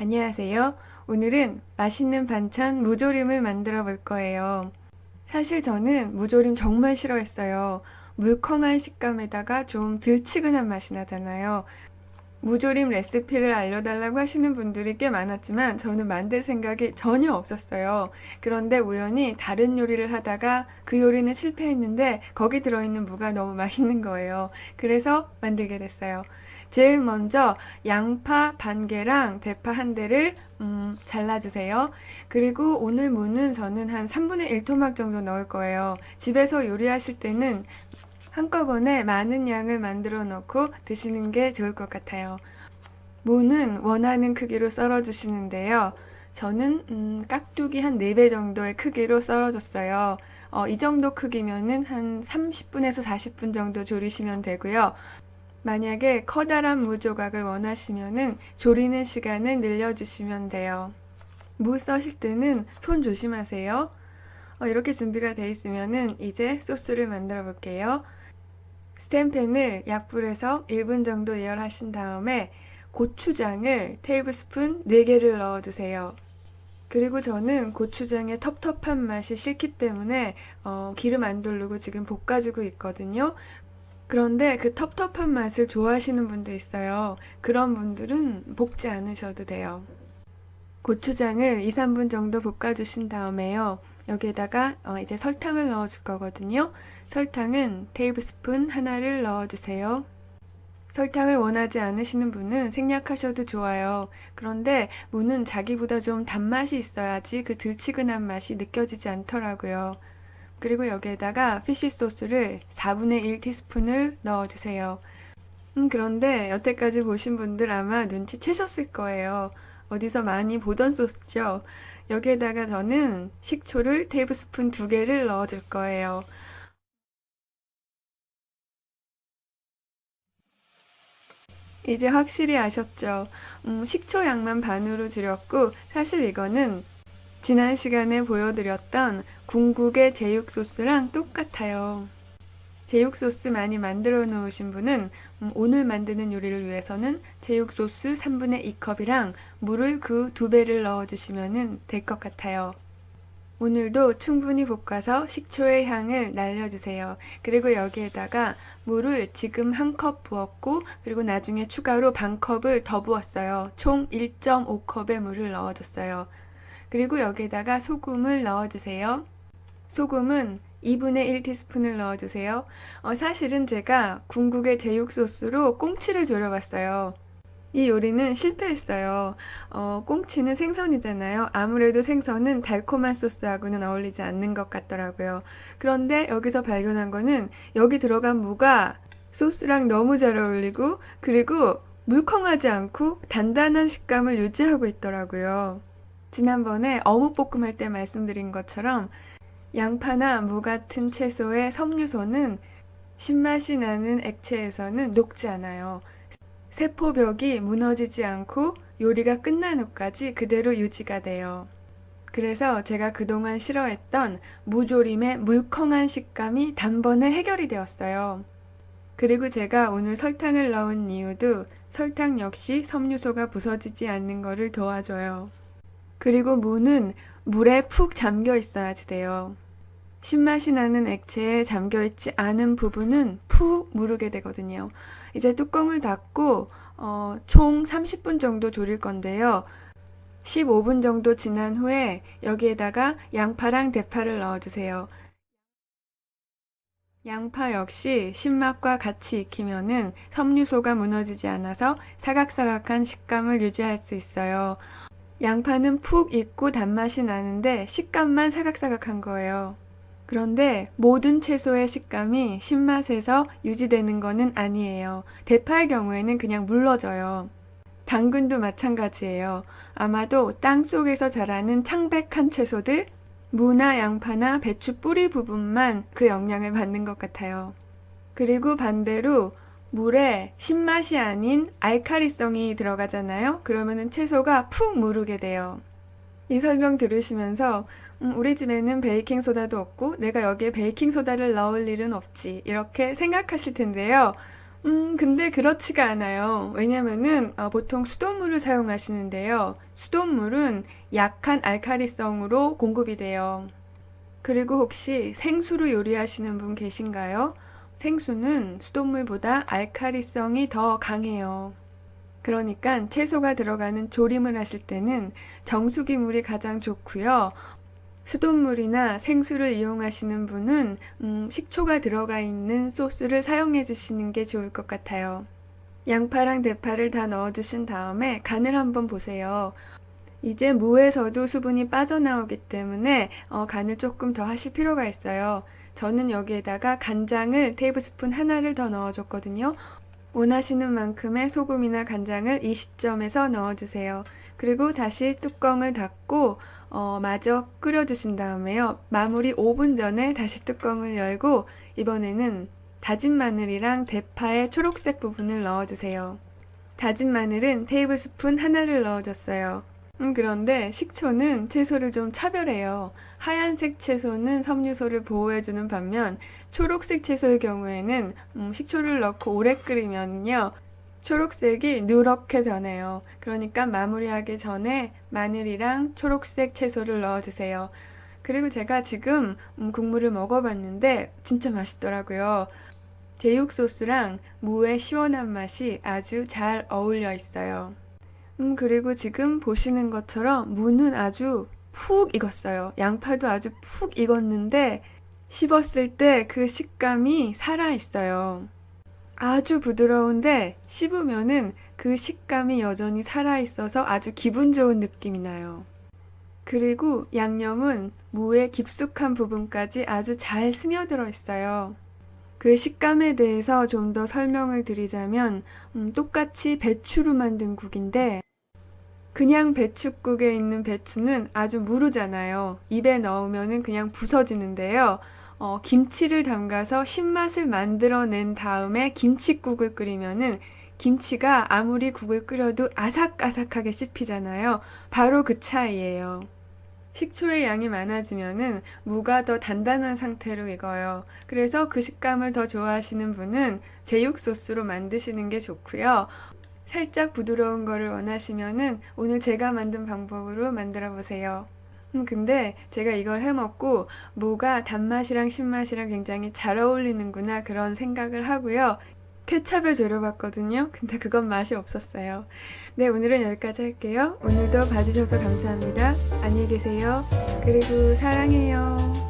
안녕하세요. 오늘은 맛있는 반찬 무조림을 만들어 볼 거예요. 사실 저는 무조림 정말 싫어했어요. 물컹한 식감에다가 좀 들치근한 맛이 나잖아요. 무조림 레시피를 알려달라고 하시는 분들이 꽤 많았지만 저는 만들 생각이 전혀 없었어요. 그런데 우연히 다른 요리를 하다가 그 요리는 실패했는데 거기 들어있는 무가 너무 맛있는 거예요. 그래서 만들게 됐어요. 제일 먼저 양파 반 개랑 대파 한 대를 잘라주세요. 그리고 오늘 무는 저는 한 3분의 1 토막 정도 넣을 거예요. 집에서 요리하실 때는 한꺼번에 많은 양을 만들어 놓고 드시는 게 좋을 것 같아요. 무는 원하는 크기로 썰어 주시는데요. 저는 깍두기 한 4배 정도의 크기로 썰어줬어요. 이 정도 크기면은 한 30분에서 40분 정도 조리시면 되고요. 만약에 커다란 무 조각을 원하시면은 조리는 시간을 늘려주시면 돼요. 무 써실 때는 손 조심하세요. 이렇게 준비가 돼 있으면은 이제 소스를 만들어 볼게요. 스텐팬을 약불에서 1분 정도 예열하신 다음에 고추장을 테이블스푼 4개를 넣어주세요. 그리고 저는 고추장의 텁텁한 맛이 싫기 때문에 기름 안 두르고 지금 볶아주고 있거든요. 그런데 그 텁텁한 맛을 좋아하시는 분도 있어요. 그런 분들은 볶지 않으셔도 돼요. 고추장을 2, 3분 정도 볶아주신 다음에요. 여기에다가 이제 설탕을 넣어줄 거거든요. 설탕은 테이블스푼 하나를 넣어주세요. 설탕을 원하지 않으시는 분은 생략하셔도 좋아요. 그런데 무는 자기보다 좀 단맛이 있어야지 그 들치근한 맛이 느껴지지 않더라고요. 그리고 여기에다가 피쉬 소스를 4분의 1 티스푼을 넣어주세요. 그런데 여태까지 보신 분들 아마 눈치채셨을 거예요. 어디서 많이 보던 소스죠? 여기에다가 저는 식초를 테이블스푼 2개를 넣어줄 거예요. 이제 확실히 아셨죠? 식초 양만 반으로 줄였고, 사실 이거는 지난 시간에 보여드렸던 궁극의 제육 소스랑 똑같아요. 제육 소스 많이 만들어 놓으신 분은 오늘 만드는 요리를 위해서는 제육 소스 3분의 2컵이랑 물을 그 2배를 넣어주시면 될 것 같아요. 오늘도 충분히 볶아서 식초의 향을 날려주세요. 그리고 여기에다가 물을 지금 1컵 부었고, 그리고 나중에 추가로 반 컵을 더 부었어요. 총 1.5컵의 물을 넣어줬어요. 그리고 여기에다가 소금을 넣어주세요. 소금은 2분의 1 티스푼을 넣어주세요. 사실은 제가 궁극의 제육 소스로 꽁치를 졸여봤어요. 이 요리는 실패했어요. 꽁치는 생선이잖아요. 아무래도 생선은 달콤한 소스하고는 어울리지 않는 것 같더라고요. 그런데 여기서 발견한 거는 여기 들어간 무가 소스랑 너무 잘 어울리고 그리고 물컹하지 않고 단단한 식감을 유지하고 있더라고요. 지난번에 어묵볶음 할 때 말씀드린 것처럼 양파나 무 같은 채소의 섬유소는 신맛이 나는 액체에서는 녹지 않아요. 세포벽이 무너지지 않고 요리가 끝난 후까지 그대로 유지가 돼요. 그래서 제가 그동안 싫어했던 무조림의 물컹한 식감이 단번에 해결이 되었어요. 그리고 제가 오늘 설탕을 넣은 이유도 설탕 역시 섬유소가 부서지지 않는 것을 도와줘요. 그리고 무는 물에 푹 잠겨 있어야지 돼요. 신맛이 나는 액체에 잠겨있지 않은 부분은 푹 무르게 되거든요. 이제 뚜껑을 닫고 총 30분 정도 졸일 건데요. 15분 정도 지난 후에 여기에다가 양파랑 대파를 넣어주세요. 양파 역시 신맛과 같이 익히면은 섬유소가 무너지지 않아서 사각사각한 식감을 유지할 수 있어요. 양파는 푹 익고 단맛이 나는데 식감만 사각사각한 거예요. 그런데 모든 채소의 식감이 신맛에서 유지되는 거는 아니에요. 대파의 경우에는 그냥 물러져요. 당근도 마찬가지예요. 아마도 땅 속에서 자라는 창백한 채소들, 무나 양파나 배추 뿌리 부분만 그 영향을 받는 것 같아요. 그리고 반대로 물에 신맛이 아닌 알칼리성이 들어가잖아요. 그러면은 채소가 푹 무르게 돼요. 이 설명 들으시면서 우리 집에는 베이킹소다도 없고 내가 여기에 베이킹소다를 넣을 일은 없지 이렇게 생각하실 텐데요. 근데 그렇지가 않아요. 왜냐면은 보통 수돗물을 사용하시는데요. 수돗물은 약한 알칼리성으로 공급이 돼요. 그리고 혹시 생수로 요리하시는 분 계신가요? 생수는 수돗물보다 알칼리성이 더 강해요. 그러니까 채소가 들어가는 조림을 하실 때는 정수기 물이 가장 좋고요. 수돗물이나 생수를 이용하시는 분은 식초가 들어가 있는 소스를 사용해 주시는 게 좋을 것 같아요. 양파랑 대파를 다 넣어주신 다음에 간을 한번 보세요. 이제 무에서도 수분이 빠져나오기 때문에 간을 조금 더 하실 필요가 있어요. 저는 여기에다가 간장을 테이블스푼 하나를 더 넣어줬거든요. 원하시는 만큼의 소금이나 간장을 이 시점에서 넣어주세요. 그리고 다시 뚜껑을 닫고 마저 끓여주신 다음에요. 마무리 5분 전에 다시 뚜껑을 열고 이번에는 다진 마늘이랑 대파의 초록색 부분을 넣어주세요. 다진 마늘은 테이블스푼 하나를 넣어줬어요. 그런데 식초는 채소를 좀 차별해요. 하얀색 채소는 섬유소를 보호해주는 반면 초록색 채소의 경우에는 식초를 넣고 오래 끓이면요. 초록색이 누렇게 변해요. 그러니까 마무리하기 전에 마늘이랑 초록색 채소를 넣어주세요. 그리고 제가 지금 국물을 먹어봤는데 진짜 맛있더라고요. 제육 소스랑 무의 시원한 맛이 아주 잘 어울려 있어요. 그리고 지금 보시는 것처럼 무는 아주 푹 익었어요. 양파도 아주 푹 익었는데 씹었을 때 그 식감이 살아있어요. 아주 부드러운데 씹으면은 그 식감이 여전히 살아있어서 아주 기분 좋은 느낌이 나요. 그리고 양념은 무의 깊숙한 부분까지 아주 잘 스며들어 있어요. 그 식감에 대해서 좀 더 설명을 드리자면 똑같이 배추로 만든 국인데 그냥 배춧국에 있는 배추는 아주 무르잖아요. 입에 넣으면 그냥 부서지는데요. 김치를 담가서 신맛을 만들어낸 다음에 김칫국을 끓이면은 김치가 아무리 국을 끓여도 아삭아삭하게 씹히잖아요. 바로 그 차이예요. 식초의 양이 많아지면은 무가 더 단단한 상태로 익어요. 그래서 그 식감을 더 좋아하시는 분은 제육 소스로 만드시는 게 좋고요. 살짝 부드러운 거를 원하시면은 오늘 제가 만든 방법으로 만들어 보세요. 근데 제가 이걸 해먹고 무가 단맛이랑 신맛이랑 굉장히 잘 어울리는구나 그런 생각을 하고요. 케찹을 졸여봤거든요. 근데 그건 맛이 없었어요. 네, 오늘은 여기까지 할게요. 오늘도 봐주셔서 감사합니다. 안녕히 계세요. 그리고 사랑해요.